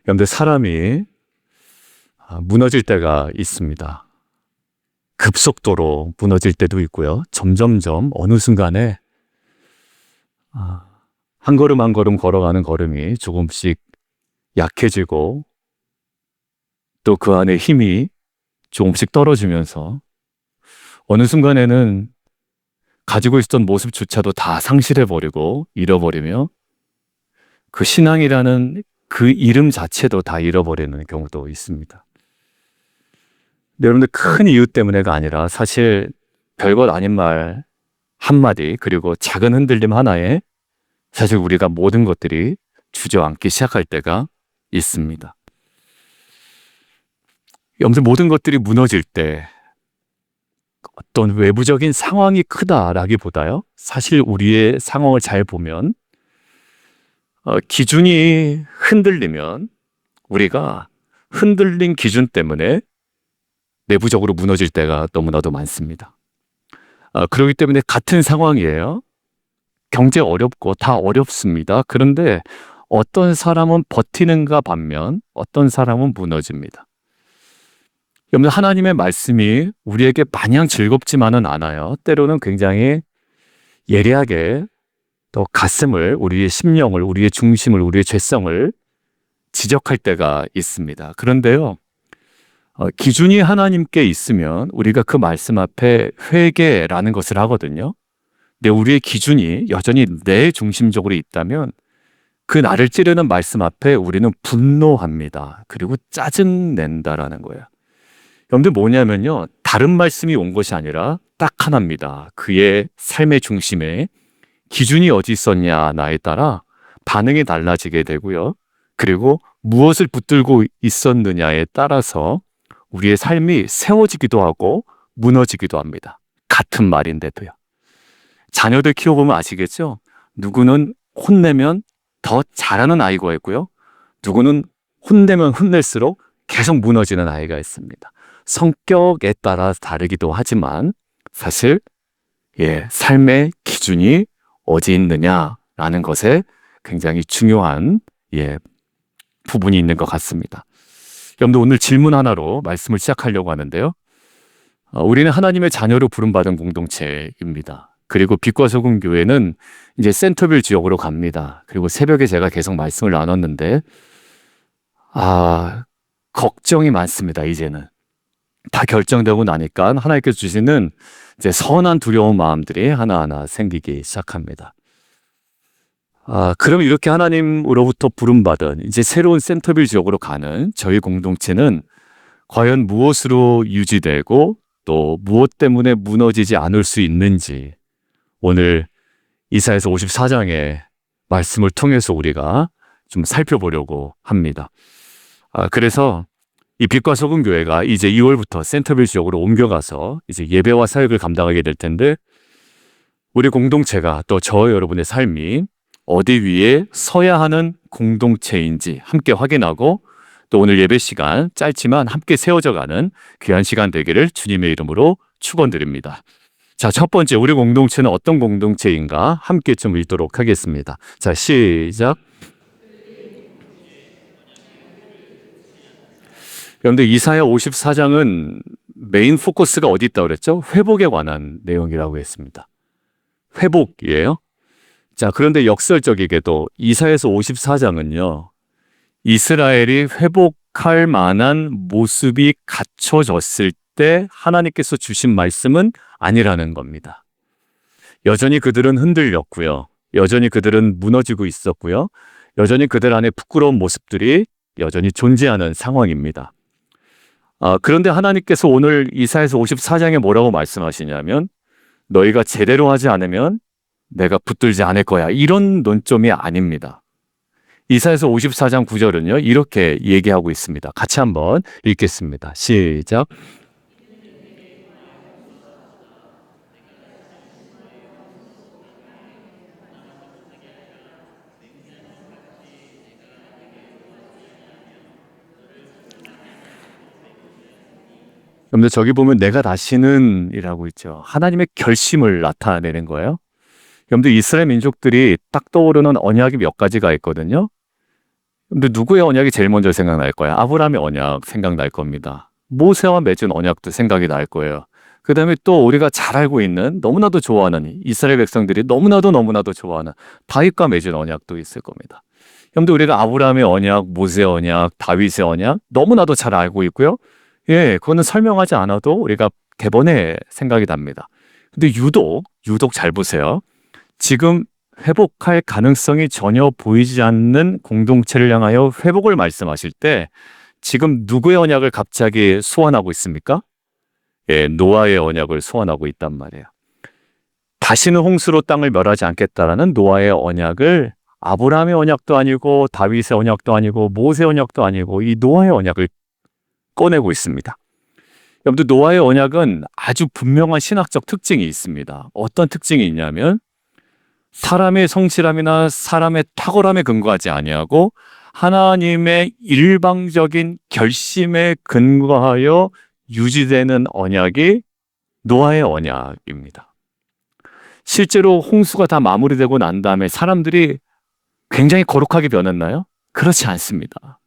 여러분들 사람이 무너질 때가 있습니다. 급속도로 무너질 때도 있고요. 점점점 어느 순간에 한 걸음 한 걸음 걸어가는 걸음이 조금씩 약해지고 또 그 안에 힘이 조금씩 떨어지면서 어느 순간에는 가지고 있었던 모습조차도 다 상실해버리고 잃어버리며 그 신앙이라는 그 이름 자체도 다 잃어버리는 경우도 있습니다. 근데 여러분들 큰 이유 때문에가 아니라 사실 별것 아닌 말 한마디 그리고 작은 흔들림 하나에 사실 우리가 모든 것들이 주저앉기 시작할 때가 있습니다. 여러분들 모든 것들이 무너질 때 어떤 외부적인 상황이 크다라기보다요. 사실 우리의 상황을 잘 보면 기준이 흔들리면 우리가 흔들린 기준 때문에 내부적으로 무너질 때가 너무나도 많습니다. 그렇기 때문에 같은 상황이에요. 경제 어렵고 다 어렵습니다. 그런데 어떤 사람은 버티는가 반면 어떤 사람은 무너집니다. 여러분 하나님의 말씀이 우리에게 마냥 즐겁지만은 않아요. 때로는 굉장히 예리하게 또 가슴을, 우리의 심령을, 우리의 중심을, 우리의 죄성을 지적할 때가 있습니다. 그런데요, 기준이 하나님께 있으면 우리가 그 말씀 앞에 회개라는 것을 하거든요. 근데 우리의 기준이 여전히 내 중심적으로 있다면 그 나를 찌르는 말씀 앞에 우리는 분노합니다. 그리고 짜증낸다라는 거예요. 여러분들 뭐냐면요, 다른 말씀이 온 것이 아니라 딱 하나입니다. 그의 삶의 중심에 기준이 어디 있었냐 나에 따라 반응이 달라지게 되고요. 그리고 무엇을 붙들고 있었느냐에 따라서 우리의 삶이 세워지기도 하고 무너지기도 합니다. 같은 말인데도요. 자녀들 키워보면 아시겠죠? 누구는 혼내면 더 잘하는 아이가 있고요. 누구는 혼내면 혼낼수록 계속 무너지는 아이가 있습니다. 성격에 따라 다르기도 하지만 사실 삶의 기준이 어디 있느냐라는 것에 굉장히 중요한 부분이 있는 것 같습니다. 여러분들 오늘 질문 하나로 말씀을 시작하려고 하는데요. 우리는 하나님의 자녀로 부름받은 공동체입니다. 그리고 빛과 소금 교회는 이제 센터빌 지역으로 갑니다. 그리고 새벽에 제가 계속 말씀을 나눴는데 걱정이 많습니다. 이제는 다 결정되고 나니까 하나님께서 주시는 이제 선한 두려운 마음들이 하나하나 생기기 시작합니다. 그럼 이렇게 하나님으로부터 부름받은 이제 새로운 센터빌 지역으로 가는 저희 공동체는 과연 무엇으로 유지되고 또 무엇 때문에 무너지지 않을 수 있는지 오늘 이사야서 54장의 말씀을 통해서 우리가 좀 살펴보려고 합니다. 그래서 이 빛과 소금 교회가 이제 2월부터 센터빌 지역으로 옮겨가서 이제 예배와 사역을 감당하게 될 텐데 우리 공동체가 또 저 여러분의 삶이 어디 위에 서야 하는 공동체인지 함께 확인하고 또 오늘 예배 시간 짧지만 함께 세워져가는 귀한 시간 되기를 주님의 이름으로 축원드립니다. 자, 첫 번째 우리 공동체는 어떤 공동체인가 함께 좀 읽도록 하겠습니다. 자, 시작. 그런데 이사야 54장은 메인 포커스가 어디 있다고 그랬죠? 회복에 관한 내용이라고 했습니다. 회복이에요. 자, 그런데 역설적이게도 이사야서 54장은요. 이스라엘이 회복할 만한 모습이 갖춰졌을 때 하나님께서 주신 말씀은 아니라는 겁니다. 여전히 그들은 흔들렸고요. 여전히 그들은 무너지고 있었고요. 여전히 그들 안에 부끄러운 모습들이 여전히 존재하는 상황입니다. 그런데 하나님께서 오늘 이사야서 54장에 뭐라고 말씀하시냐면 너희가 제대로 하지 않으면 내가 붙들지 않을 거야. 이런 논점이 아닙니다. 이사야서 54장 9절은요. 이렇게 얘기하고 있습니다. 같이 한번 읽겠습니다. 시작. 그런데 저기 보면 내가 다시는 이라고 있죠. 하나님의 결심을 나타내는 거예요. 여러분들 이스라엘 민족들이 딱 떠오르는 언약이 몇 가지가 있거든요. 근데 누구의 언약이 제일 먼저 생각날 거야? 아브라함의 언약 생각날 겁니다. 모세와 맺은 언약도 생각이 날 거예요. 그 다음에 또 우리가 잘 알고 있는 너무나도 좋아하는 이스라엘 백성들이 너무나도 좋아하는 다윗과 맺은 언약도 있을 겁니다. 여러분들 우리가 아브라함의 언약, 모세의 언약, 다윗의 언약 너무나도 잘 알고 있고요. 예, 그거는 설명하지 않아도 우리가 대번에 생각이 납니다. 근데 유독 잘 보세요. 지금 회복할 가능성이 전혀 보이지 않는 공동체를 향하여 회복을 말씀하실 때 지금 누구의 언약을 갑자기 소환하고 있습니까? 예, 노아의 언약을 소환하고 있단 말이에요. 다시는 홍수로 땅을 멸하지 않겠다라는 노아의 언약을 아브라함의 언약도 아니고 다윗의 언약도 아니고 모세의 언약도 아니고 이 노아의 언약을 꺼내고 있습니다. 여러분들 노아의 언약은 아주 분명한 신학적 특징이 있습니다. 어떤 특징이 있냐면 사람의 성실함이나 사람의 탁월함에 근거하지 아니하고 하나님의 일방적인 결심에 근거하여 유지되는 언약이 노아의 언약입니다. 실제로 홍수가 다 마무리되고 난 다음에 사람들이 굉장히 거룩하게 변했나요? 그렇지 않습니다.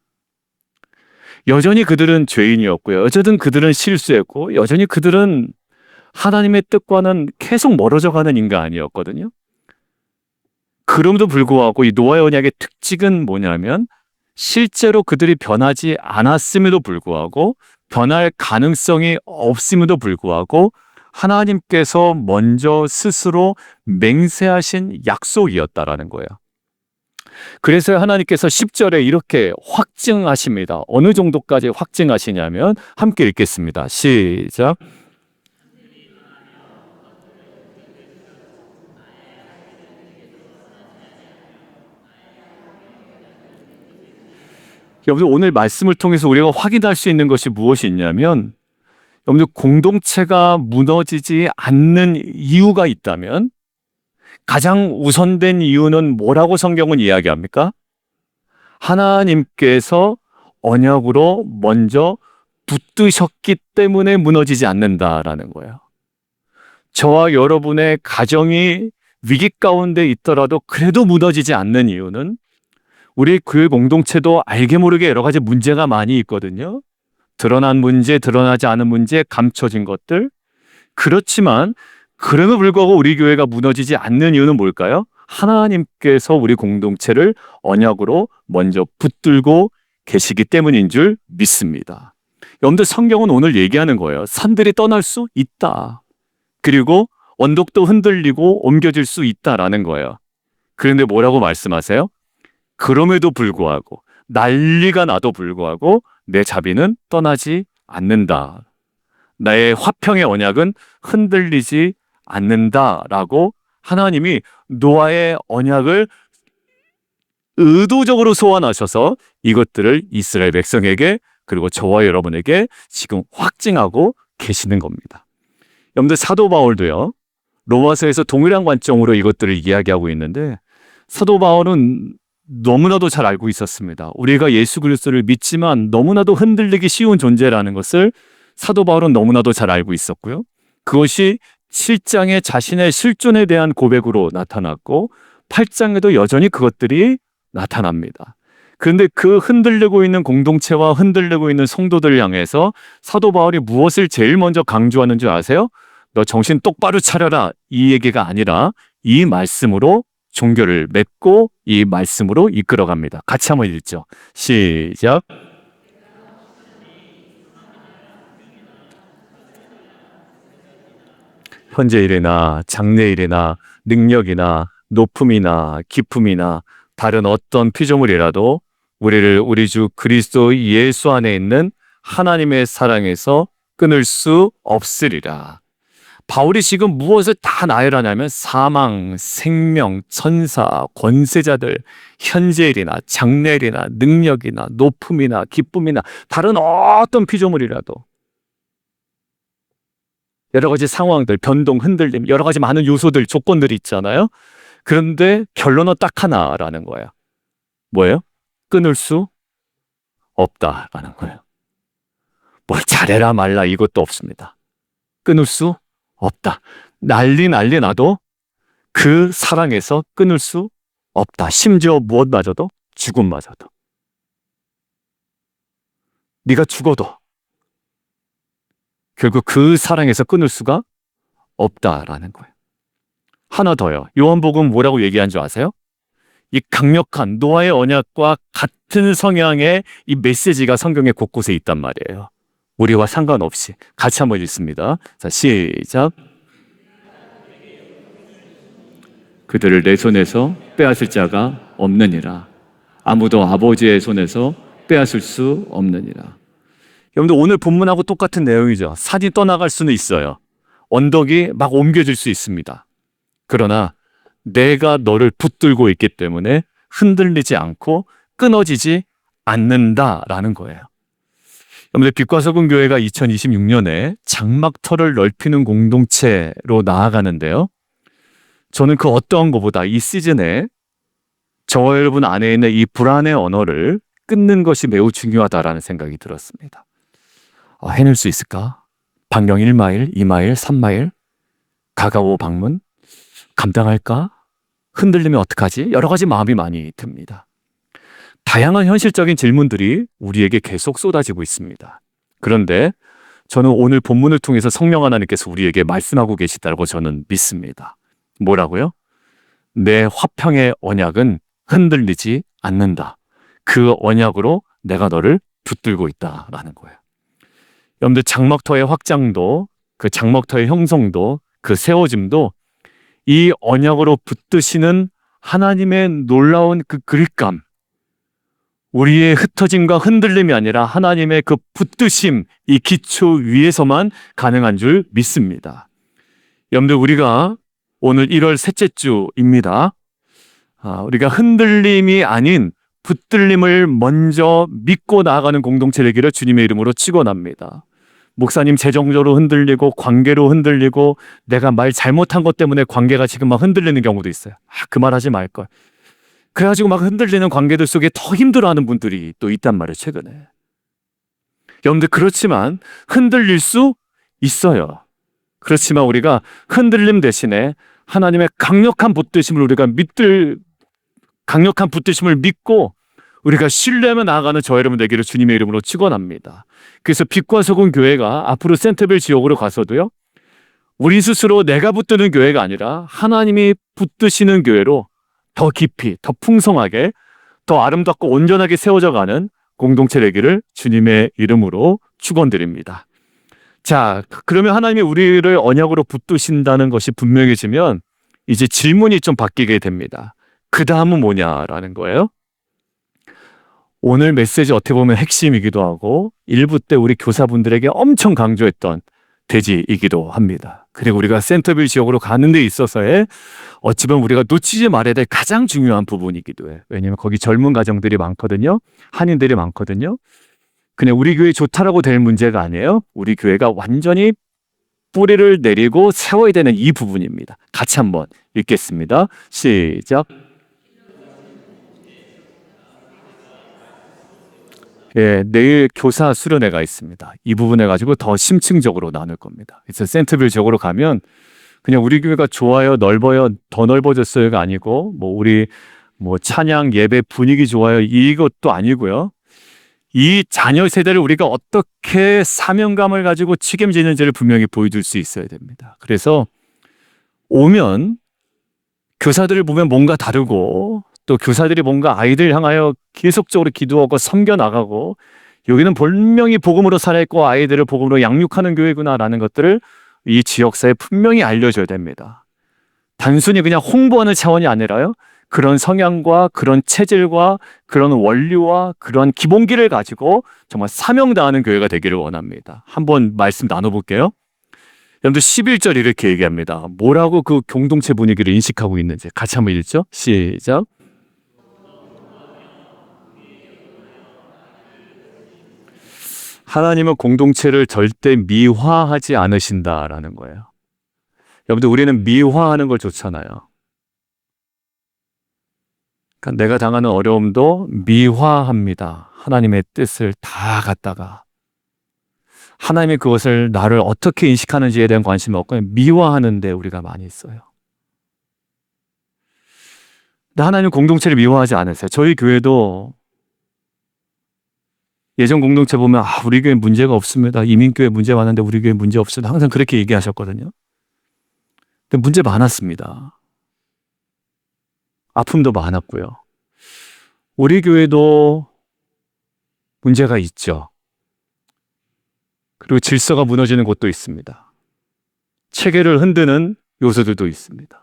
여전히 그들은 죄인이었고요. 여전히 그들은 실수했고 여전히 그들은 하나님의 뜻과는 계속 멀어져 가는 인간이었거든요. 그럼에도 불구하고 이 노아의 언약의 특징은 뭐냐면 실제로 그들이 변하지 않았음에도 불구하고 변할 가능성이 없음에도 불구하고 하나님께서 먼저 스스로 맹세하신 약속이었다라는 거예요. 그래서 하나님께서 10절에 이렇게 확증하십니다. 어느 정도까지 확증하시냐면 함께 읽겠습니다. 시작. 여러분들 오늘 말씀을 통해서 우리가 확인할 수 있는 것이 무엇이 있냐면 여러분들 공동체가 무너지지 않는 이유가 있다면 가장 우선된 이유는 뭐라고 성경은 이야기합니까? 하나님께서 언약으로 먼저 붙드셨기 때문에 무너지지 않는다라는 거예요. 저와 여러분의 가정이 위기 가운데 있더라도 그래도 무너지지 않는 이유는 우리 교회 공동체도 알게 모르게 여러 가지 문제가 많이 있거든요. 드러난 문제, 드러나지 않은 문제, 감춰진 것들. 그렇지만 그럼에도 불구하고 우리 교회가 무너지지 않는 이유는 뭘까요? 하나님께서 우리 공동체를 언약으로 먼저 붙들고 계시기 때문인 줄 믿습니다. 여러분들 성경은 오늘 얘기하는 거예요. 산들이 떠날 수 있다. 그리고 언덕도 흔들리고 옮겨질 수 있다라는 거예요. 그런데 뭐라고 말씀하세요? 그럼에도 불구하고 난리가 나도 불구하고 내 자비는 떠나지 않는다. 나의 화평의 언약은 흔들리지 않는다라고 하나님이 노아의 언약을 의도적으로 소환하셔서 이것들을 이스라엘 백성에게 그리고 저와 여러분에게 지금 확증하고 계시는 겁니다. 여러분들 사도 바울도요. 로마서에서 동일한 관점으로 이것들을 이야기하고 있는데 사도 바울은 너무나도 잘 알고 있었습니다. 우리가 예수 그리스도를 믿지만 너무나도 흔들리기 쉬운 존재라는 것을 사도 바울은 너무나도 잘 알고 있었고요. 그것이 7장에 자신의 실존에 대한 고백으로 나타났고 8장에도 여전히 그것들이 나타납니다. 그런데 그 흔들리고 있는 공동체와 흔들리고 있는 성도들을 향해서 사도 바울이 무엇을 제일 먼저 강조하는 줄 아세요? 너 정신 똑바로 차려라 이 얘기가 아니라 이 말씀으로 종교를 맺고 이 말씀으로 이끌어갑니다. 같이 한번 읽죠. 시작. 현재 일이나 장래 일이나 능력이나 높음이나 기품이나 다른 어떤 피조물이라도 우리를 우리 주 그리스도 예수 안에 있는 하나님의 사랑에서 끊을 수 없으리라. 바울이 지금 무엇을 다 나열하냐면 사망, 생명, 천사, 권세자들, 현재일이나 장래일이나 능력이나 높음이나 기쁨이나 다른 어떤 피조물이라도 여러 가지 상황들, 변동, 흔들림, 여러 가지 많은 요소들, 조건들이 있잖아요. 그런데 결론은 딱 하나라는 거예요. 뭐예요? 끊을 수 없다라는 거예요. 뭘 잘해라 말라 이것도 없습니다. 끊을 수 없다. 난리 나도 그 사랑에서 끊을 수 없다. 심지어 무엇마저도 죽음마저도. 네가 죽어도 결국 그 사랑에서 끊을 수가 없다라는 거예요. 하나 더요. 요한복음 뭐라고 얘기한 줄 아세요? 이 강력한 노아의 언약과 같은 성향의 이 메시지가 성경에 곳곳에 있단 말이에요. 우리와 상관없이 같이 한번 읽습니다. 자, 시작. 그들을 내 손에서 빼앗을 자가 없느니라. 아무도 아버지의 손에서 빼앗을 수 없느니라. 여러분들 오늘 본문하고 똑같은 내용이죠. 산이 떠나갈 수는 있어요. 언덕이 막 옮겨질 수 있습니다. 그러나 내가 너를 붙들고 있기 때문에 흔들리지 않고 끊어지지 않는다라는 거예요. 여러분들 빛과 소금 교회가 2026년에 장막터를 넓히는 공동체로 나아가는데요. 저는 그 어떠한 것보다 이 시즌에 저와 여러분 안에 있는 이 불안의 언어를 끊는 것이 매우 중요하다라는 생각이 들었습니다. 해낼 수 있을까? 반경 1마일, 2마일, 3마일, 가까워 방문? 감당할까? 흔들리면 어떡하지? 여러 가지 마음이 많이 듭니다. 다양한 현실적인 질문들이 우리에게 계속 쏟아지고 있습니다. 그런데 저는 오늘 본문을 통해서 성령 하나님께서 우리에게 말씀하고 계시다고 저는 믿습니다. 뭐라고요? 내 화평의 언약은 흔들리지 않는다. 그 언약으로 내가 너를 붙들고 있다라는 거예요. 여러분들 장막터의 확장도, 그 장막터의 형성도, 그 세워짐도 이 언약으로 붙드시는 하나님의 놀라운 그 그립감, 우리의 흩어짐과 흔들림이 아니라 하나님의 그 붙드심, 이 기초 위에서만 가능한 줄 믿습니다. 여러분들 우리가 오늘 1월 셋째 주입니다. 우리가 흔들림이 아닌 붙들림을 먼저 믿고 나아가는 공동체 되기를 주님의 이름으로 축원합니다. 목사님 재정적으로 흔들리고 관계로 흔들리고 내가 말 잘못한 것 때문에 관계가 지금 막 흔들리는 경우도 있어요. 그 말 하지 말걸. 그래가지고 막 흔들리는 관계들 속에 더 힘들어하는 분들이 또 있단 말이에요, 최근에. 여러분들 그렇지만 흔들릴 수 있어요. 그렇지만 우리가 흔들림 대신에 하나님의 강력한 붙드심을 강력한 붙드심을 믿고 우리가 신뢰하며 나아가는 저 여러분 되기를 주님의 이름으로 축원합니다. 그래서 빛과 소금 교회가 앞으로 센터빌 지역으로 가서도요, 우리 스스로 내가 붙드는 교회가 아니라 하나님이 붙드시는 교회로 더 깊이, 더 풍성하게, 더 아름답고 온전하게 세워져 가는 공동체 되기를 주님의 이름으로 축원드립니다. 자, 그러면 하나님이 우리를 언약으로 붙드신다는 것이 분명해지면 이제 질문이 좀 바뀌게 됩니다. 그 다음은 뭐냐라는 거예요. 오늘 메시지 어떻게 보면 핵심이기도 하고 일부 때 우리 교사분들에게 엄청 강조했던 대지이기도 합니다. 그리고 우리가 센터빌 지역으로 가는 데 있어서의 어찌 보면 우리가 놓치지 말아야 될 가장 중요한 부분이기도 해요. 왜냐하면 거기 젊은 가정들이 많거든요. 한인들이 많거든요. 그냥 우리 교회 좋다라고 될 문제가 아니에요. 우리 교회가 완전히 뿌리를 내리고 세워야 되는 이 부분입니다. 같이 한번 읽겠습니다. 시작. 예, 내일 교사 수련회가 있습니다. 이 부분에 가지고 더 심층적으로 나눌 겁니다. 그래서 센터빌 지역으로 가면 그냥 우리 교회가 좋아요, 넓어요, 더 넓어졌어요가 아니고 우리 찬양 예배 분위기 좋아요 이것도 아니고요. 이 자녀 세대를 우리가 어떻게 사명감을 가지고 책임지는지를 분명히 보여줄 수 있어야 됩니다. 그래서 오면 교사들을 보면 뭔가 다르고 또 교사들이 뭔가 아이들 향하여 계속적으로 기도하고 섬겨나가고 여기는 분명히 복음으로 살아있고 아이들을 복음으로 양육하는 교회구나라는 것들을 이 지역사회에 분명히 알려줘야 됩니다. 단순히 그냥 홍보하는 차원이 아니라요, 그런 성향과 그런 체질과 그런 원리와 그런 기본기를 가지고 정말 사명다하는 교회가 되기를 원합니다. 한번 말씀 나눠볼게요. 여러분들 11절 이렇게 얘기합니다. 뭐라고 그 공동체 분위기를 인식하고 있는지 같이 한번 읽죠. 시작. 하나님은 공동체를 절대 미화하지 않으신다라는 거예요. 여러분들 우리는 미화하는 걸 좋잖아요. 그러니까 내가 당하는 어려움도 미화합니다. 하나님의 뜻을 다 갖다가. 하나님이 그것을 나를 어떻게 인식하는지에 대한 관심이 없고 미화하는데 우리가 많이 있어요. 근데 하나님 공동체를 미화하지 않으세요. 저희 교회도 예전 공동체 보면 우리 교회 문제가 없습니다. 이민교회 문제 많은데 우리 교회 문제 없습니다. 항상 그렇게 얘기하셨거든요. 근데 문제 많았습니다. 아픔도 많았고요. 우리 교회도 문제가 있죠. 그리고 질서가 무너지는 곳도 있습니다. 체계를 흔드는 요소들도 있습니다.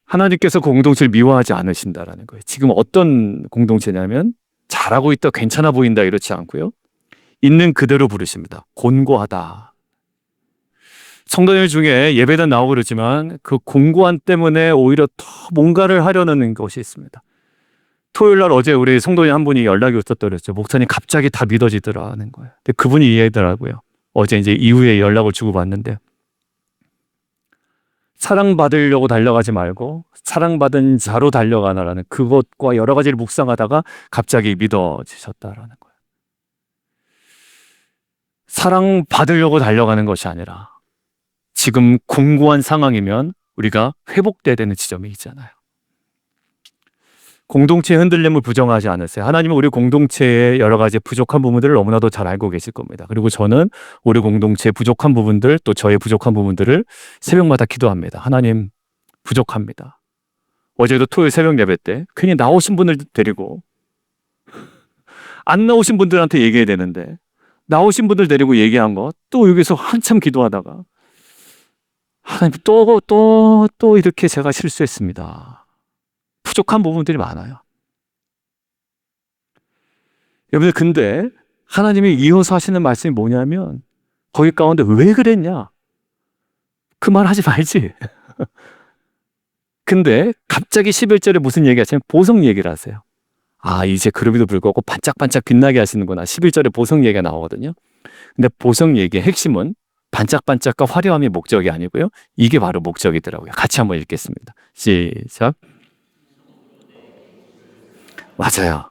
하나님께서 공동체를 미워하지 않으신다라는 거예요. 지금 어떤 공동체냐면 잘하고 있다, 괜찮아 보인다 이렇지 않고요. 있는 그대로 부르십니다. 곤고하다. 성도들 중에 예배단 나오고 그러지만 그 공고함 때문에 오히려 더 뭔가를 하려는 것이 있습니다. 토요일 날 어제 우리 성도님 한 분이 연락이 왔었더랬죠. 목사님 갑자기 다 믿어지더라는 거예요. 근데 그분이 이해하더라고요. 어제 이제 이후에 연락을 주고받는데 사랑받으려고 달려가지 말고 사랑받은 자로 달려가라는 그것과 여러 가지를 묵상하다가 갑자기 믿어지셨다라는 거예요. 사랑받으려고 달려가는 것이 아니라 지금 공고한 상황이면 우리가 회복돼야 되는 지점이 있잖아요. 공동체의 흔들림을 부정하지 않으세요. 하나님은 우리 공동체의 여러 가지 부족한 부분들을 너무나도 잘 알고 계실 겁니다. 그리고 저는 우리 공동체의 부족한 부분들, 또 저의 부족한 부분들을 새벽마다 기도합니다. 하나님, 부족합니다. 어제도 토요일 새벽 예배 때 괜히 나오신 분들 데리고 안 나오신 분들한테 얘기해야 되는데 나오신 분들 데리고 얘기한 거 또 여기서 한참 기도하다가 하나님 또 이렇게 제가 실수했습니다. 부족한 부분들이 많아요. 여러분들 근데 하나님이 이어서 하시는 말씀이 뭐냐면 거기 가운데 왜 그랬냐? 그 말 하지 말지. 근데 갑자기 11절에 무슨 얘기 하시냐면 보석 얘기를 하세요. 이제 그럼에도 불구하고 반짝반짝 빛나게 하시는구나. 11절에 보석 얘기가 나오거든요. 근데 보석 얘기의 핵심은 반짝반짝과 화려함이 목적이 아니고요. 이게 바로 목적이더라고요. 같이 한번 읽겠습니다. 시작. 맞아요.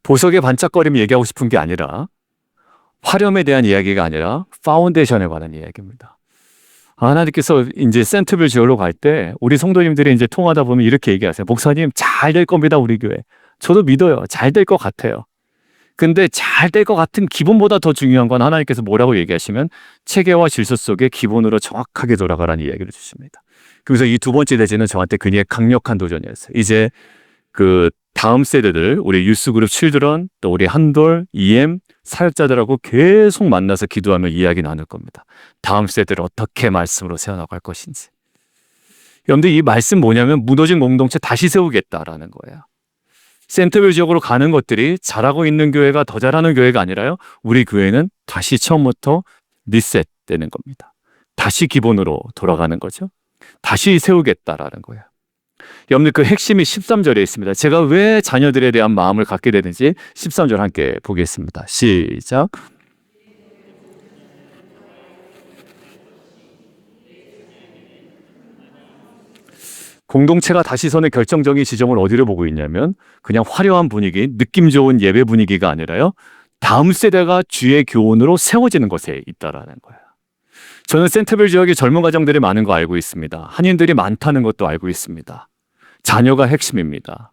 보석의 반짝거림 얘기하고 싶은 게 아니라 화려함에 대한 이야기가 아니라 파운데이션에 관한 이야기입니다. 하나님께서 이제 센트빌 지역으로 갈 때 우리 성도님들이 이제 통하다 보면 이렇게 얘기하세요. 목사님 잘 될 겁니다. 우리 교회. 저도 믿어요. 잘 될 것 같아요. 근데 잘 될 것 같은 기본보다 더 중요한 건 하나님께서 뭐라고 얘기하시면 체계와 질서 속에 기본으로 정확하게 돌아가라는 이야기를 주십니다. 그래서 이 두 번째 대지는 저한테 굉장히 강력한 도전이었어요. 이제 그 다음 세대들, 우리 유스그룹 칠드런, 또 우리 한돌, EM, 사역자들하고 계속 만나서 기도하며 이야기 나눌 겁니다. 다음 세대를 어떻게 말씀으로 세워나갈 것인지. 여러분들 이 말씀 뭐냐면 무너진 공동체 다시 세우겠다라는 거예요. 센터빌 지역으로 가는 것들이 잘하고 있는 교회가 더 잘하는 교회가 아니라요. 우리 교회는 다시 처음부터 리셋되는 겁니다. 다시 기본으로 돌아가는 거죠. 다시 세우겠다라는 거예요. 여러분들 그 핵심이 13절에 있습니다. 제가 왜 자녀들에 대한 마음을 갖게 되는지 13절 함께 보겠습니다. 시작. 공동체가 다시 서는 결정적인 지점을 어디로 보고 있냐면 그냥 화려한 분위기, 느낌 좋은 예배 분위기가 아니라요. 다음 세대가 주의 교훈으로 세워지는 것에 있다라는 거예요. 저는 센터빌 지역에 젊은 가정들이 많은 거 알고 있습니다. 한인들이 많다는 것도 알고 있습니다. 자녀가 핵심입니다.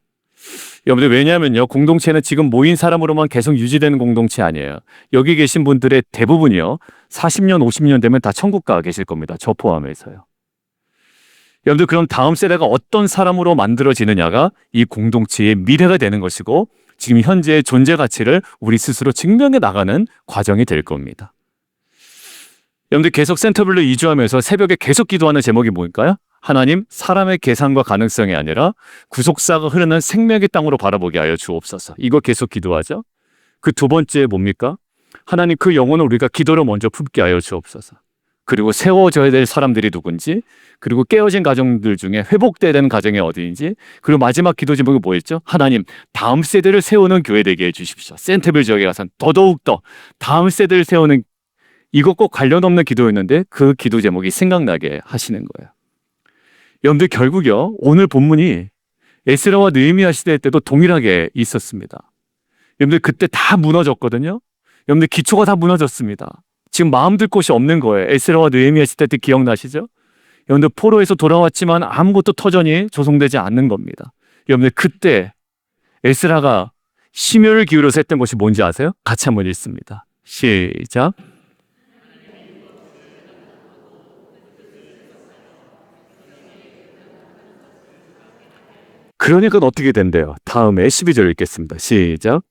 여러분들 왜냐하면요. 공동체는 지금 모인 사람으로만 계속 유지되는 공동체 아니에요. 여기 계신 분들의 대부분이요. 40년, 50년 되면 다 천국 가 계실 겁니다. 저 포함해서요. 여러분들 그럼 다음 세대가 어떤 사람으로 만들어지느냐가 이 공동체의 미래가 되는 것이고 지금 현재의 존재 가치를 우리 스스로 증명해 나가는 과정이 될 겁니다. 여러분들 계속 센터빌로 이주하면서 새벽에 계속 기도하는 제목이 뭘까요? 하나님, 사람의 계산과 가능성이 아니라 구속사가 흐르는 생명의 땅으로 바라보게 하여 주옵소서. 이거 계속 기도하죠. 그 두 번째 뭡니까? 하나님 그 영혼을 우리가 기도로 먼저 품게 하여 주옵소서. 그리고 세워져야 될 사람들이 누군지, 그리고 깨어진 가정들 중에 회복돼야 되는 가정이 어디인지, 그리고 마지막 기도 제목이 뭐였죠? 하나님, 다음 세대를 세우는 교회 되게 해주십시오. 센터빌 지역에 가서 더더욱 더 다음 세대를 세우는 이것 꼭 관련 없는 기도였는데 그 기도 제목이 생각나게 하시는 거예요. 여러분들 결국요. 오늘 본문이 에스라와 느헤미야 시대 때도 동일하게 있었습니다. 여러분들 그때 다 무너졌거든요. 여러분들 기초가 다 무너졌습니다. 지금 마음 들 곳이 없는 거예요. 에스라와 느헤미야 시대 때 기억나시죠? 여러분들 포로에서 돌아왔지만 아무것도 터전이 조성되지 않는 겁니다. 여러분들 그때 에스라가 심혈을 기울여서 했던 것이 뭔지 아세요? 같이 한번 읽습니다. 시작. 그러니까 어떻게 된대요? 다음에 12절 읽겠습니다. 시작.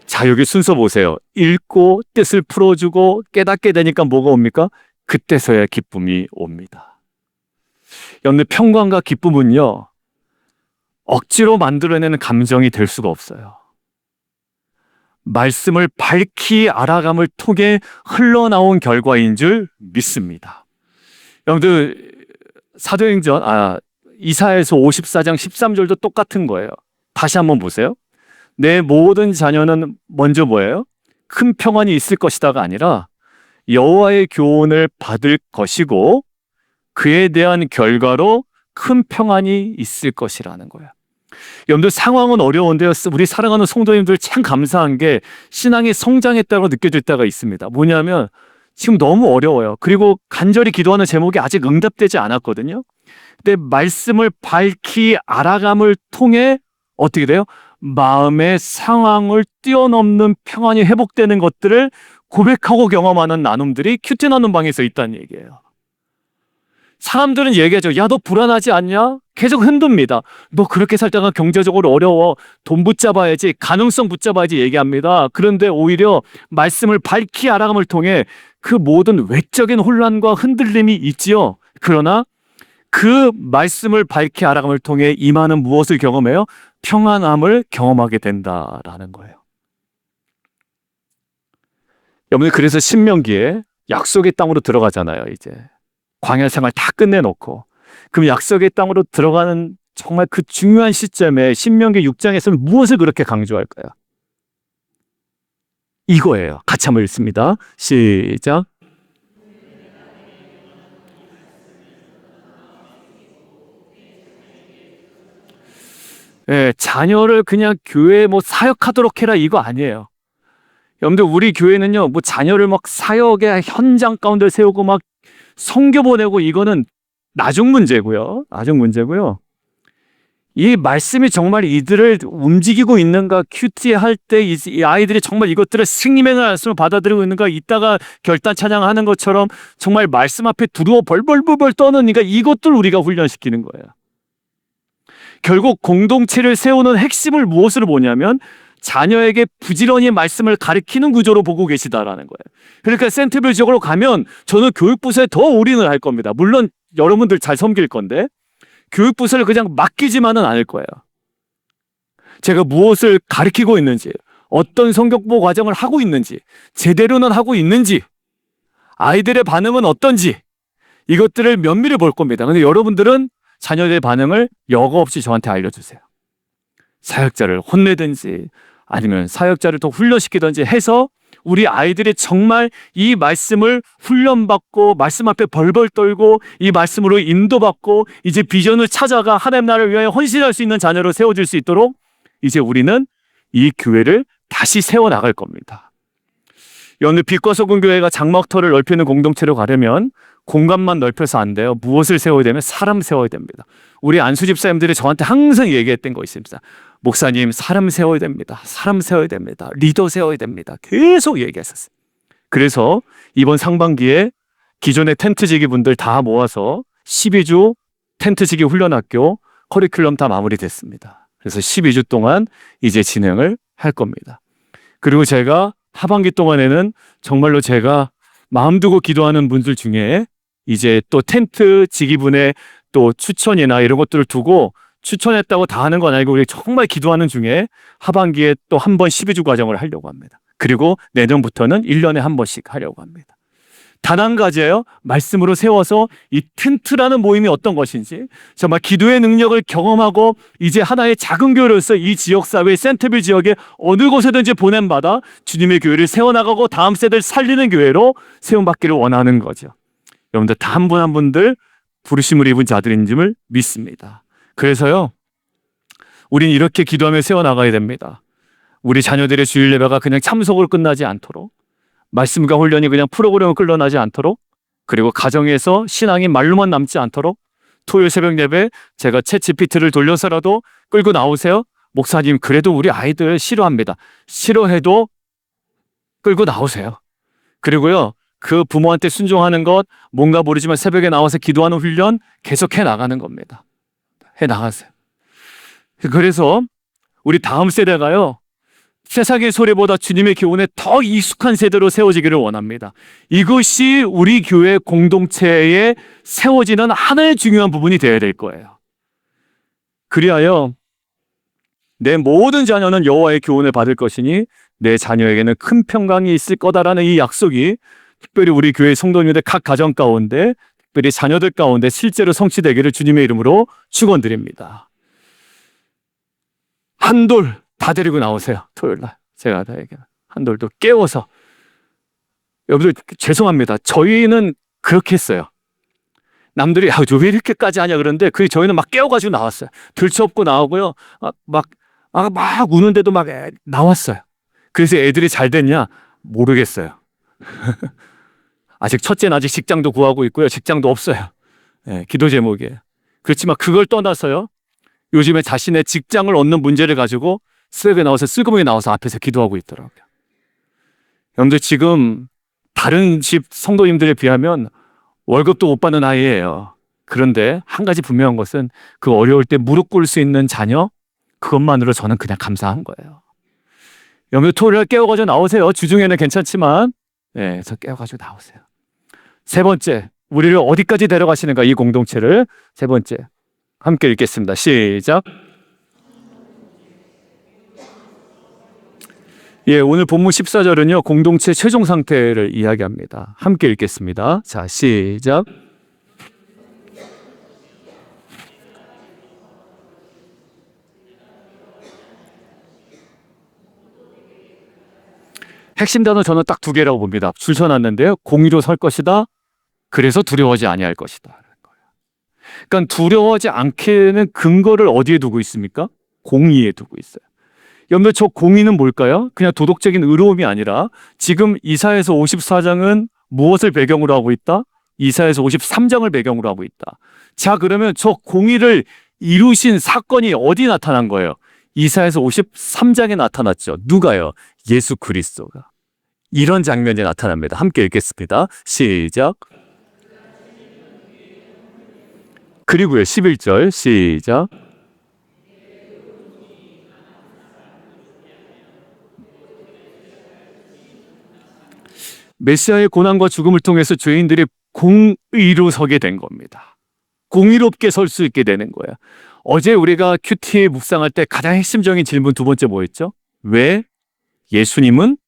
자, 여기 순서 보세요. 읽고 뜻을 풀어주고 깨닫게 되니까 뭐가 옵니까? 그때서야 기쁨이 옵니다. 여러분들, 평강과 기쁨은요, 억지로 만들어내는 감정이 될 수가 없어요. 말씀을 밝히 알아감을 통해 흘러나온 결과인 줄 믿습니다. 여러분들, 이사야서 54장 13절도 똑같은 거예요. 다시 한번 보세요. 내 모든 자녀는 먼저 뭐예요? 큰 평안이 있을 것이다가 아니라 여호와의 교훈을 받을 것이고 그에 대한 결과로 큰 평안이 있을 것이라는 거예요. 여러분들, 상황은 어려운데요, 우리 사랑하는 성도님들 참 감사한 게 신앙이 성장했다고 느껴질 때가 있습니다. 뭐냐면 지금 너무 어려워요. 그리고 간절히 기도하는 제목이 아직 응답되지 않았거든요. 근데 말씀을 밝히 알아감을 통해 어떻게 돼요? 마음의 상황을 뛰어넘는 평안이 회복되는 것들을 고백하고 경험하는 나눔들이 큐티 나눔방에서 있다는 얘기예요. 사람들은 얘기하죠. 야, 너 불안하지 않냐? 계속 흔듭니다. 너 그렇게 살다가 경제적으로 어려워. 돈 붙잡아야지, 가능성 붙잡아야지 얘기합니다. 그런데 오히려 말씀을 밝히 알아감을 통해 그 모든 외적인 혼란과 흔들림이 있지요. 그러나 그 말씀을 밝히 알아감을 통해 임하는 무엇을 경험해요? 평안함을 경험하게 된다라는 거예요. 여러분, 그래서 신명기에 약속의 땅으로 들어가잖아요. 이제 광야 생활 다 끝내놓고 그럼 약속의 땅으로 들어가는 정말 그 중요한 시점에 신명기 6장에서는 무엇을 그렇게 강조할까요? 이거예요. 같이 한번 읽습니다. 시작. 자녀를 그냥 교회에 사역하도록 해라, 이거 아니에요. 여러분들, 우리 교회는요, 자녀를 사역의 현장 가운데 세우고 선교 보내고 이거는 나중 문제고요. 나중 문제고요. 이 말씀이 정말 이들을 움직이고 있는가, 큐티 할 때 이 아이들이 정말 이것들을 승리의 말씀을 받아들이고 있는가, 이따가 결단 찬양하는 것처럼 정말 말씀 앞에 두려워 벌벌벌 떠는, 이것들 우리가 훈련시키는 거예요. 결국 공동체를 세우는 핵심을 무엇으로 보냐면 자녀에게 부지런히 말씀을 가르치는 구조로 보고 계시다라는 거예요. 그러니까 센트빌 지역으로 가면 저는 교육부서에 더 올인을 할 겁니다. 물론 여러분들 잘 섬길 건데 교육부서를 그냥 맡기지만은 않을 거예요. 제가 무엇을 가르치고 있는지, 어떤 성격보 과정을 하고 있는지, 제대로는 하고 있는지, 아이들의 반응은 어떤지, 이것들을 면밀히 볼 겁니다. 근데 여러분들은 자녀들의 반응을 여과 없이 저한테 알려주세요. 사역자를 혼내든지 아니면 사역자를 더 훈련시키든지 해서 우리 아이들이 정말 이 말씀을 훈련받고 말씀 앞에 벌벌 떨고 이 말씀으로 인도받고 이제 비전을 찾아가 하나님 나라를 위하여 헌신할 수 있는 자녀로 세워질 수 있도록 이제 우리는 이 교회를 다시 세워나갈 겁니다. 여느 빛과 소금 교회가 장막터를 넓히는 공동체로 가려면 공간만 넓혀서 안 돼요. 무엇을 세워야 되면 사람 세워야 됩니다. 우리 안수 집사님들이 저한테 항상 얘기했던 거 있습니다. 목사님, 사람 세워야 됩니다. 사람 세워야 됩니다. 리더 세워야 됩니다. 계속 얘기했었어요. 그래서 이번 상반기에 기존의 텐트지기 분들 다 모아서 12주 텐트지기 훈련학교 커리큘럼 다 마무리됐습니다. 그래서 12주 동안 이제 진행을 할 겁니다. 그리고 제가 하반기 동안에는 정말로 제가 마음 두고 기도하는 분들 중에 이제 또 텐트 지기분의 또 추천이나 이런 것들을 두고 추천했다고 다 하는 건 아니고 우리 정말 기도하는 중에 하반기에 또 한 번 12주 과정을 하려고 합니다. 그리고 내년부터는 1년에 한 번씩 하려고 합니다. 단 한 가지예요. 말씀으로 세워서 이 텐트라는 모임이 어떤 것인지 정말 기도의 능력을 경험하고 이제 하나의 작은 교회로서 이 지역사회 센터빌 지역에 어느 곳에든지 보냄받아 주님의 교회를 세워나가고 다음 세대를 살리는 교회로 세움받기를 원하는 거죠. 여러분들 다 한 분 한 분들 부르심을 입은 자들인 줄 믿습니다. 그래서요, 우린 이렇게 기도하며 세워나가야 됩니다. 우리 자녀들의 주일 예배가 그냥 참석으로 끝나지 않도록, 말씀과 훈련이 그냥 프로그램으로 끝나지 않도록 그리고 가정에서 신앙이 말로만 남지 않도록 토요일 새벽 예배 제가 챗 GPT를 돌려서라도 끌고 나오세요. 목사님, 그래도 우리 아이들 싫어합니다. 싫어해도 끌고 나오세요. 그리고요, 그 부모한테 순종하는 것, 뭔가 모르지만 새벽에 나와서 기도하는 훈련 계속 해 나가는 겁니다. 해 나가세요. 그래서 우리 다음 세대가요, 세상의 소리보다 주님의 교훈에 더 익숙한 세대로 세워지기를 원합니다. 이것이 우리 교회 공동체에 세워지는 하나의 중요한 부분이 되어야 될 거예요. 그리하여 내 모든 자녀는 여호와의 교훈을 받을 것이니 내 자녀에게는 큰 평강이 있을 거다라는 이 약속이 특별히 우리 교회 성도님들 각 가정 가운데, 특별히 자녀들 가운데 실제로 성취되기를 주님의 이름으로 축원드립니다. 한돌 다 데리고 나오세요. 토요일날 제가 다 얘기해요. 한돌도 깨워서. 여러분들 죄송합니다. 저희는 그렇게 했어요. 남들이 왜 이렇게까지 하냐 그러는데 저희는 막 깨워가지고 나왔어요. 들쳐업고 나오고요. 막 우는데도 막 나왔어요. 그래서 애들이 잘 됐냐? 모르겠어요. 아직 첫째는 아직 직장도 구하고 있고요. 직장도 없어요. 네, 기도 제목이에요. 그렇지만 그걸 떠나서요, 요즘에 자신의 직장을 얻는 문제를 가지고 쓰레기에 나와서 슬그머니 나와서 앞에서 기도하고 있더라고요. 여러분들 지금 다른 집 성도님들에 비하면 월급도 못 받는 아이예요. 그런데 한 가지 분명한 것은 그 어려울 때 무릎 꿇을 수 있는 자녀, 그것만으로 저는 그냥 감사한 거예요. 여러분들 토요일에 깨워가지고 나오세요. 주중에는 괜찮지만 네, 그래서 깨워가지고 나오세요. 세 번째, 우리를 어디까지 데려가시는가, 이 공동체를. 세 번째, 함께 읽겠습니다. 시작. 예, 오늘 본문 14절은요, 공동체 최종 상태를 이야기합니다. 함께 읽겠습니다. 자, 시작. 핵심 단어 저는 딱 두 개라고 봅니다. 줄 서놨는데요. 공의로 설 것이다. 그래서 두려워하지 아니할 것이다. 그러니까 두려워하지 않게는 근거를 어디에 두고 있습니까? 공의에 두고 있어요. 여러분들, 저 공의는 뭘까요? 그냥 도덕적인 의로움이 아니라 지금 이사야서 54장은 무엇을 배경으로 하고 있다? 이사야서 53장을 배경으로 하고 있다. 자, 그러면 저 공의를 이루신 사건이 어디 나타난 거예요? 이사야서 53장에 나타났죠. 누가요? 예수 그리스도가. 이런 장면이 나타납니다. 함께 읽겠습니다. 시작. 그리고요, 11절 시작. 메시아의 고난과 죽음을 통해서 죄인들이 공의로 서게 된 겁니다. 공의롭게 설 수 있게 되는 거예요. 어제 우리가 큐티 묵상할 때 가장 핵심적인 질문 두 번째 뭐였죠? 왜 예수님은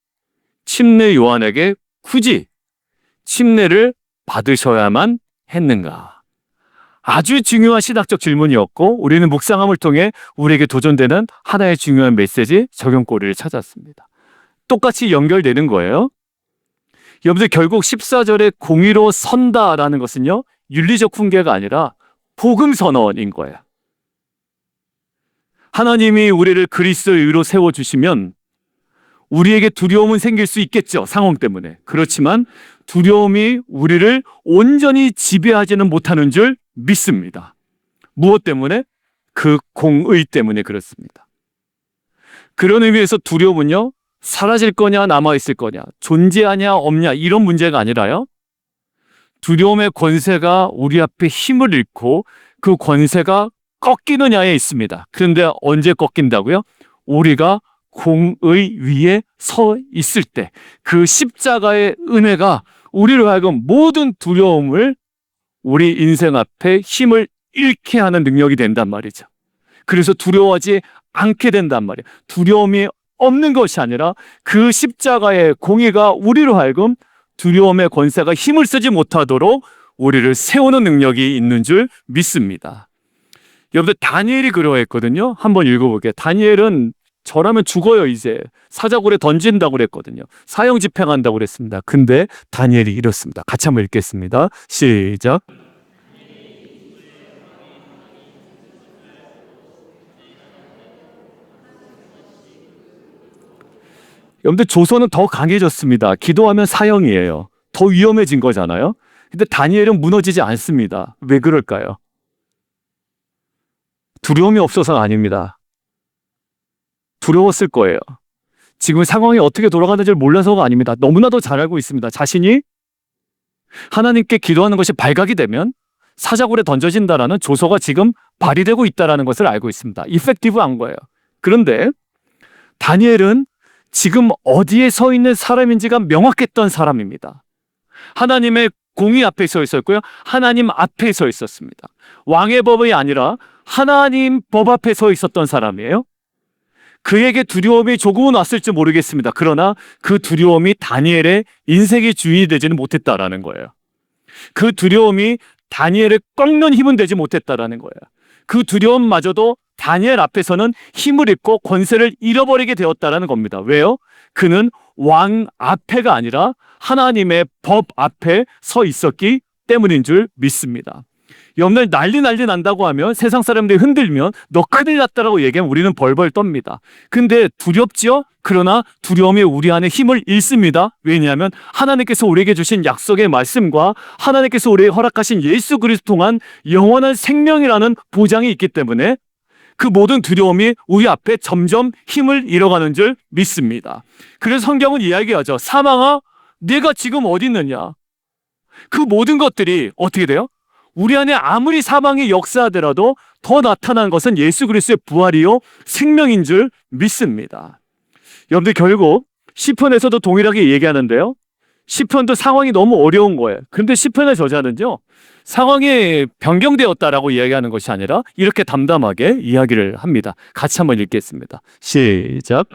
침례 요한에게 굳이 침례를 받으셔야만 했는가? 아주 중요한 신학적 질문이었고, 우리는 묵상함을 통해 우리에게 도전되는 하나의 중요한 메시지, 적용거리를 찾았습니다. 똑같이 연결되는 거예요. 여러분들, 결국 14절에 공의로 선다라는 것은요, 윤리적 훈계가 아니라 복음 선언인 거예요. 하나님이 우리를 그리스도의 의로 세워주시면 우리에게 두려움은 생길 수 있겠죠, 상황 때문에. 그렇지만 두려움이 우리를 온전히 지배하지는 못하는 줄 믿습니다. 무엇 때문에? 그 공의 때문에 그렇습니다. 그런 의미에서 두려움은요, 사라질 거냐 남아있을 거냐, 존재하냐 없냐, 이런 문제가 아니라요, 두려움의 권세가 우리 앞에 힘을 잃고 그 권세가 꺾이느냐에 있습니다. 그런데 언제 꺾인다고요? 우리가 공의 위에 서 있을 때, 그 십자가의 은혜가 우리로 하여금 모든 두려움을, 우리 인생 앞에 힘을 잃게 하는 능력이 된단 말이죠. 그래서 두려워하지 않게 된단 말이에요. 두려움이 없는 것이 아니라 그 십자가의 공의가 우리로 하여금 두려움의 권세가 힘을 쓰지 못하도록 우리를 세우는 능력이 있는 줄 믿습니다. 여러분들, 다니엘이 그러했거든요. 한번 읽어볼게요. 다니엘은 저라면 죽어요, 이제. 사자굴에 던진다고 그랬거든요. 사형 집행한다고 그랬습니다. 근데 다니엘이 이렇습니다. 같이 한번 읽겠습니다. 시작. 여러분들, 조선은 더 강해졌습니다. 기도하면 사형이에요. 더 위험해진 거잖아요. 근데 다니엘은 무너지지 않습니다. 왜 그럴까요? 두려움이 없어서가 아닙니다. 두려웠을 거예요. 지금 상황이 어떻게 돌아가는지를 몰라서가 아닙니다. 너무나도 잘 알고 있습니다. 자신이 하나님께 기도하는 것이 발각이 되면 사자굴에 던져진다라는 조서가 지금 발휘되고 있다는 것을 알고 있습니다. 이펙티브한 거예요. 그런데 다니엘은 지금 어디에 서 있는 사람인지가 명확했던 사람입니다. 하나님의 공의 앞에 서 있었고요. 하나님 앞에 서 있었습니다. 왕의 법이 아니라 하나님 법 앞에 서 있었던 사람이에요. 그에게 두려움이 조금은 왔을지 모르겠습니다. 그러나 그 두려움이 다니엘의 인생의 주인이 되지는 못했다라는 거예요. 그 두려움이 다니엘을 꺾는 힘은 되지 못했다라는 거예요. 그 두려움마저도 다니엘 앞에서는 힘을 잃고 권세를 잃어버리게 되었다라는 겁니다. 왜요? 그는 왕 앞에가 아니라 하나님의 법 앞에 서 있었기 때문인 줄 믿습니다. 여러분들 난리 난다고 하면 세상 사람들이 흔들면 너 큰일 났다라고 얘기하면 우리는 벌벌 떱니다. 근데 두렵지요? 그러나 두려움이 우리 안에 힘을 잃습니다. 왜냐하면 하나님께서 우리에게 주신 약속의 말씀과 하나님께서 우리에게 허락하신 예수 그리스도 통한 영원한 생명이라는 보장이 있기 때문에 그 모든 두려움이 우리 앞에 점점 힘을 잃어가는 줄 믿습니다. 그래서 성경은 이야기하죠. 사망아, 네가 지금 어디 있느냐? 그 모든 것들이 어떻게 돼요? 우리 안에 아무리 사망이 역사하더라도 더 나타난 것은 예수 그리스도의 부활이요 생명인 줄 믿습니다. 여러분들 결국 시편에서도 동일하게 얘기하는데요. 시편도 상황이 너무 어려운 거예요. 그런데 시편의 저자는요. 상황이 변경되었다라고 이야기하는 것이 아니라 이렇게 담담하게 이야기를 합니다. 같이 한번 읽겠습니다. 시작.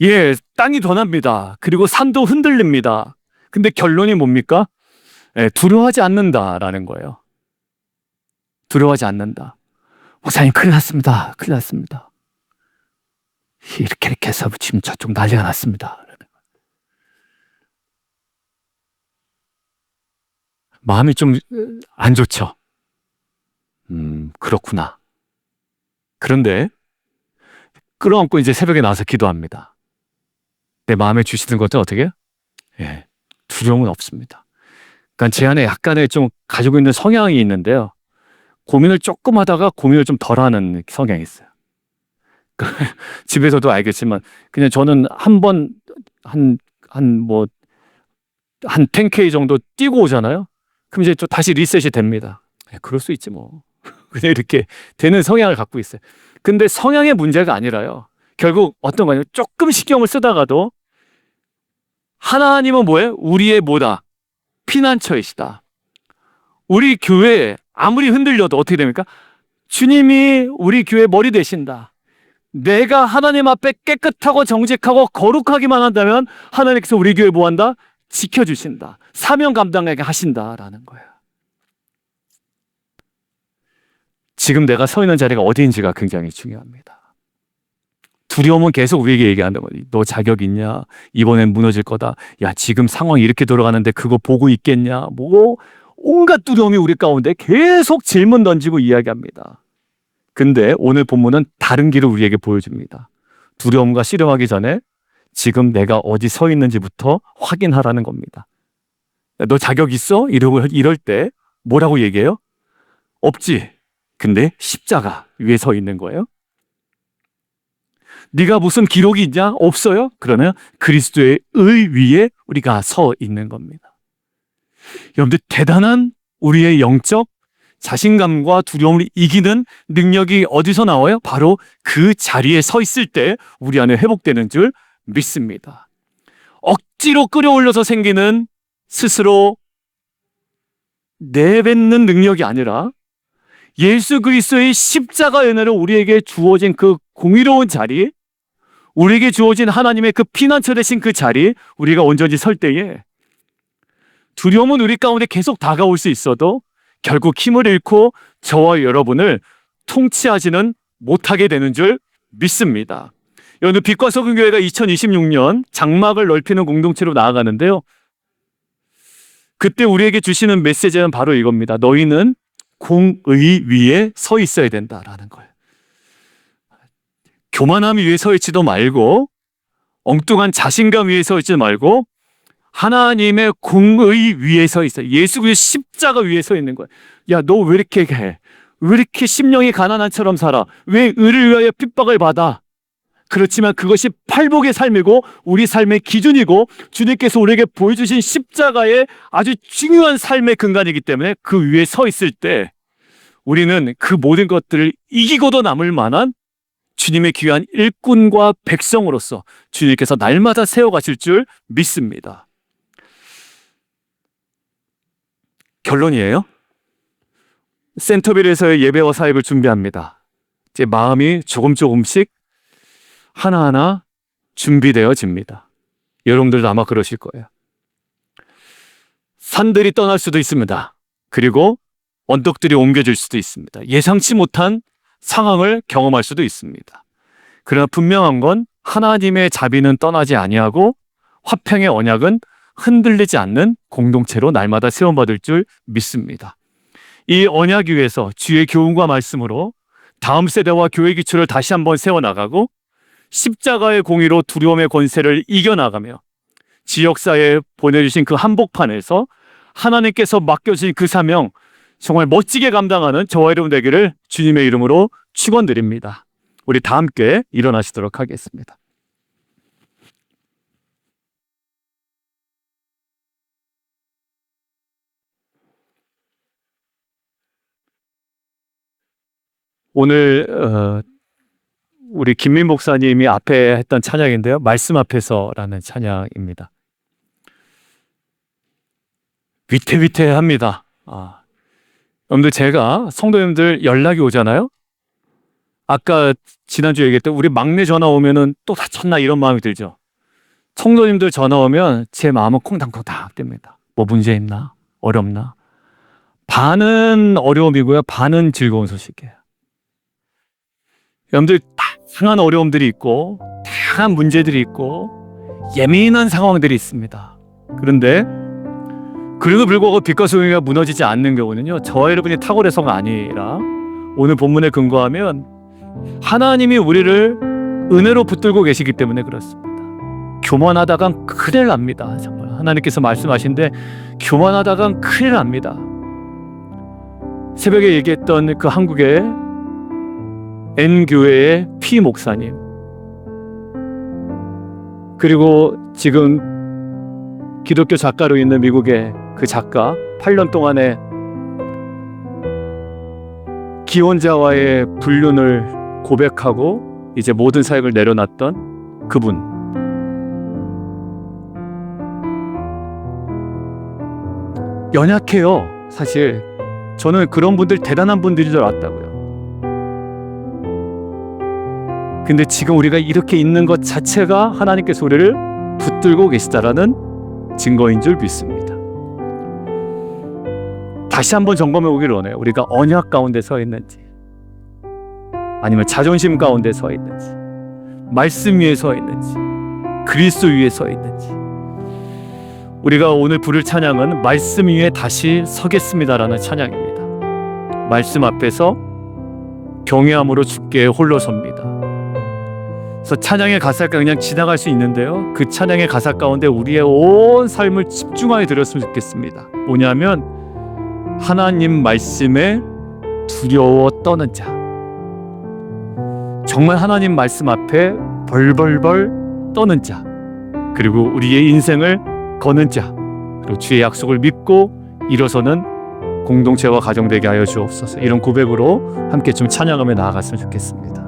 예, 땅이 변합니다. 그리고 산도 흔들립니다. 근데 결론이 뭡니까? 예, 두려워하지 않는다라는 거예요. 두려워하지 않는다. 목사님, 큰일 났습니다. 큰일 났습니다. 이렇게 해서 지금 저쪽 난리가 났습니다. 마음이 좀 안 좋죠. 그렇구나. 그런데 끌어안고 이제 새벽에 나와서 기도합니다. 내 마음에 주시는 것은 어떻게? 예, 두려움은 없습니다. 그러니까 제 안에 약간의 좀 가지고 있는 성향이 있는데요. 고민을 조금 하다가 고민을 좀 덜 하는 성향이 있어요. 집에서도 알겠지만 그냥 저는 한 10K 정도 뛰고 오잖아요. 그럼 이제 또 다시 리셋이 됩니다. 그럴 수 있지 뭐. 그냥 이렇게 되는 성향을 갖고 있어요. 근데 성향의 문제가 아니라요. 결국 어떤 거냐면 조금 신경을 쓰다가도 하나님은 뭐예요? 우리의 뭐다? 피난처이시다. 우리 교회 아무리 흔들려도 어떻게 됩니까? 주님이 우리 교회 머리 되신다. 내가 하나님 앞에 깨끗하고 정직하고 거룩하기만 한다면 하나님께서 우리 교회 뭐 한다? 지켜주신다. 사명 감당하게 하신다라는 거예요. 지금 내가 서 있는 자리가 어디인지가 굉장히 중요합니다. 두려움은 계속 우리에게 얘기하는 거지. 너 자격 있냐? 이번엔 무너질 거다. 야, 지금 상황이 이렇게 돌아가는데 그거 보고 있겠냐? 뭐 온갖 두려움이 우리 가운데 계속 질문 던지고 이야기합니다. 근데 오늘 본문은 다른 길을 우리에게 보여줍니다. 두려움과 씨름하기 전에 지금 내가 어디 서 있는지부터 확인하라는 겁니다. 너 자격 있어? 이럴 때 뭐라고 얘기해요? 없지. 근데 십자가 위에 서 있는 거예요. 네가 무슨 기록이 있냐? 없어요? 그러면 그리스도의 의 위에 우리가 서 있는 겁니다. 여러분들 대단한 우리의 영적 자신감과 두려움을 이기는 능력이 어디서 나와요? 바로 그 자리에 서 있을 때 우리 안에 회복되는 줄 믿습니다. 억지로 끌어올려서 생기는 스스로 내뱉는 능력이 아니라 예수 그리스도의 십자가 은혜로 우리에게 주어진 그 공의로운 자리, 우리에게 주어진 하나님의 그 피난처 되신 그 자리, 우리가 온전히 설 때에 두려움은 우리 가운데 계속 다가올 수 있어도 결국 힘을 잃고 저와 여러분을 통치하지는 못하게 되는 줄 믿습니다. 여러분, 빛과 소금 교회가 2026년 장막을 넓히는 공동체로 나아가는데요. 그때 우리에게 주시는 메시지는 바로 이겁니다. 너희는 공의 위에 서 있어야 된다라는 거예요. 교만함 위에 서 있지도 말고 엉뚱한 자신감 위에 서 있지 말고 하나님의 공의 위에 서 있어요. 예수 그리스도의 십자가 위에 서 있는 거예요. 야, 너 왜 이렇게 해? 왜 이렇게 심령이 가난한처럼 살아? 왜 의를 위하여 핍박을 받아? 그렇지만 그것이 팔복의 삶이고 우리 삶의 기준이고 주님께서 우리에게 보여주신 십자가의 아주 중요한 삶의 근간이기 때문에 그 위에 서 있을 때 우리는 그 모든 것들을 이기고도 남을 만한 주님의 귀한 일꾼과 백성으로서 주님께서 날마다 세워가실 줄 믿습니다. 결론이에요. 센터빌에서의 예배와 사역을 준비합니다. 제 마음이 조금씩 하나하나 준비되어집니다. 여러분들도 아마 그러실 거예요. 산들이 떠날 수도 있습니다. 그리고 언덕들이 옮겨질 수도 있습니다. 예상치 못한 상황을 경험할 수도 있습니다. 그러나 분명한 건 하나님의 자비는 떠나지 아니하고 화평의 언약은 흔들리지 않는 공동체로 날마다 세움받을 줄 믿습니다. 이 언약 위에서 주의 교훈과 말씀으로 다음 세대와 교회 기초를 다시 한번 세워나가고 십자가의 공의로 두려움의 권세를 이겨나가며 지역사회에 보내주신 그 한복판에서 하나님께서 맡겨주신 그 사명 정말 멋지게 감당하는 저와 여러분 되기를 주님의 이름으로 축원드립니다. 우리 다 함께 일어나시도록 하겠습니다. 오늘 우리 김민 목사님이 앞에 했던 찬양인데요. 말씀 앞에서라는 찬양입니다. 위태위태합니다. 여러분들 제가 성도님들 연락이 오잖아요. 아까 지난주에 얘기했던 우리 막내 전화 오면은 또 다쳤나 이런 마음이 들죠. 성도님들 전화 오면 제 마음은 콩당콩당 됩니다. 뭐 문제 있나? 어렵나? 반은 어려움이고요. 반은 즐거운 소식이에요. 여러분들 다양한 어려움들이 있고 다양한 문제들이 있고 예민한 상황들이 있습니다. 그런데 그래도 불구하고 빛과 소용이가 무너지지 않는 경우는요, 저와 여러분이 탁월해서가 아니라 오늘 본문에 근거하면 하나님이 우리를 은혜로 붙들고 계시기 때문에 그렇습니다. 교만하다간 큰일 납니다. 정말 하나님께서 말씀하신데 교만하다간 큰일 납니다. 새벽에 얘기했던 그 한국의 N교회의 P 목사님, 그리고 지금 기독교 작가로 있는 미국의 그 작가, 8년 동안에 기혼자와의 불륜을 고백하고 이제 모든 사역을 내려놨던 그분, 연약해요. 사실 저는 그런 분들 대단한 분들인 줄 알았다고요. 근데 지금 우리가 이렇게 있는 것 자체가 하나님께서 우리를 붙들고 계시다라는 증거인 줄 믿습니다. 다시 한번 점검해 보기를 원해요. 우리가 언약 가운데 서 있는지, 아니면 자존심 가운데 서 있는지, 말씀 위에 서 있는지, 그리스도 위에 서 있는지. 우리가 오늘 부를 찬양은 말씀 위에 다시 서겠습니다라는 찬양입니다. 말씀 앞에서 경외함으로 주께 홀로 섭니다. 그래서 찬양의 가사가 그냥 지나갈 수 있는데요, 그 찬양의 가사 가운데 우리의 온 삶을 집중하여 드렸으면 좋겠습니다. 뭐냐면 하나님 말씀에 두려워 떠는 자, 정말 하나님 말씀 앞에 벌벌벌 떠는 자, 그리고 우리의 인생을 거는 자, 그리고 주의 약속을 믿고 일어서는 공동체와 가정 되게 하여 주옵소서. 이런 고백으로 함께 좀 찬양하며 나아갔으면 좋겠습니다.